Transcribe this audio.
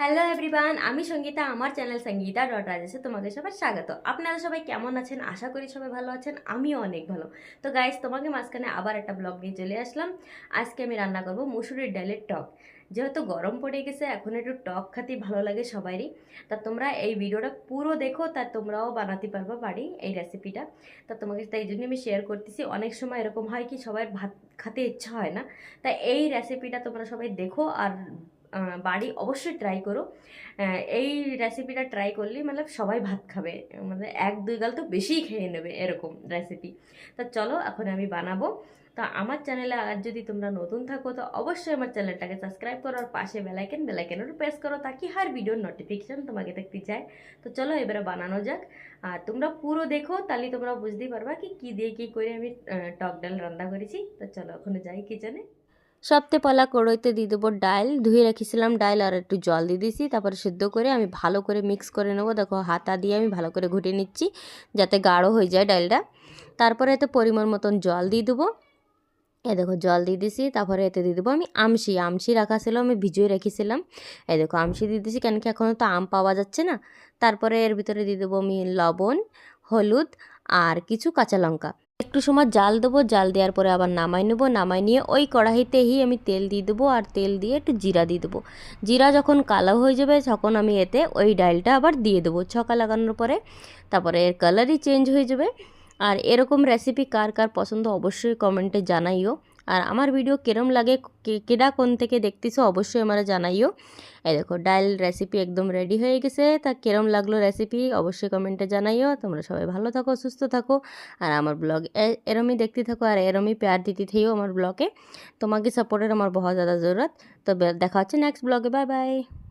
Hello everyone, আমি সঙ্গীতা। আমার channel Sangeeta dot রাজেশে তোমাদের সবাই স্বাগত। আপনারা সবাই কেমন আছেন? আশা করি সবাই ভালো আছেন, আমিও অনেক ভালো। তো গাইস, তোমাকে মাঝখানে আবার একটা ব্লগ নিয়ে চলে আসলাম। আজকে আমি রান্না করব মুসুরির ডালের টক। যেহেতু গরম পড়ে গেছে, এখন একটু টক খেতে ভালো লাগে সবারই। তা তোমরা এই ভিডিওটা পুরো দেখো, তা তোমরাও বানাতে পারবা বাড়ি এই রেসিপিটা। তা তোমাকে তাই জন্য আমি শেয়ার করতেছি। অনেক সময় এরকম হয় কি, সবার ভাত খেতে ইচ্ছা হয় না। তাই এই রেসিপিটা তোমরা সবাই দেখো আর বাড়ি অবশ্যই ট্রাই করো। এই রেসিপিটা ট্রাই করলে মানে সবাই ভাত খাবে, মানে এক দুই গাল তো বেশিই খেয়ে নেবে এরকম রেসিপি। তা চলো এখন আমি বানাবো। তা আমার চ্যানেলে আর যদি তোমরা নতুন থাকো তো অবশ্যই আমার চ্যানেলটাকে সাবস্ক্রাইব করো আর পাশে বেলাইকেনের প্রেস করো, তাকি হার ভিডিওর নোটিফিকেশন তোমাকে দেখতে চায়। তো চলো এবারে বানানো যাক। আর তোমরা পুরো দেখো, তাহলে তোমরা বুঝতেই পারবা কি কি দিয়ে কি করে আমি টক ডাল রান্না করেছি। তো চলো ওখানে যাই কিচেনে। সবতে পলা কড়াইতে দিয়ে দেবো ডাল, ধুয়ে রেখেছিলাম ডাল, আর একটু জল দিয়ে দিয়েছি। তারপরে সিদ্ধ করে আমি ভালো করে মিক্স করে নেবো। দেখো হাতা দিয়ে আমি ভালো করে ঘুটে নিচ্ছি যাতে গাঢ় হয়ে যায় ডালটা। তারপরে এতে পরিমাণ মতন জল দিয়ে দেবো। এ দেখো জল দিয়ে দিছি। তারপরে এতে দিয়ে দেবো আমি আমসি রাখা ছিল, আমি ভিজিয়ে রেখেছিলাম। এই দেখো আমসি দিয়ে দিছি, কেন কি এখনও তো আম পাওয়া যাচ্ছে না। তারপরে এর ভিতরে দিয়ে দেবো আমি লবণ, হলুদ আর কিছু কাঁচা লঙ্কা। একটু সময় জাল দেবো, জাল দেওয়ার পরে আবার নামাই নেবো। নামাই নিয়ে ওই কড়াইতেই আমি তেল দিয়ে দেবো, আর তেল দিয়ে একটু জিরা দিয়ে দেবো। জিরা যখন কালো হয়ে যাবে তখন আমি এতে ওই ডালটা আবার দিয়ে দেবো ছকা লাগানোর পরে। তারপরে এর কালারই চেঞ্জ হয়ে যাবে। আর এরকম রেসিপি কার কার পছন্দ অবশ্যই কমেন্টে জানাইও। আর আমার ভিডিও কেরম লাগে, কেডা কোন থেকে দেখতেছো অবশ্যই আমরা জানাইও। এই দেখো ডাল রেসিপি একদম রেডি হয়ে গেছে। তা কেরম লাগলো রেসিপি অবশ্যই কমেন্টে জানাইও। তোমরা সবাই ভালো থাকো, সুস্থ থাকো, আর আমার ব্লগ এরমই দেখতে থাকো, আর এরমই প্যার দিতে থেও আমার ব্লগে। তোমাকে সাপোর্টের আমার বহুত ज़्यादा ज़रूरत। তো দেখা হচ্ছে নেক্সট ব্লগে। Bye bye.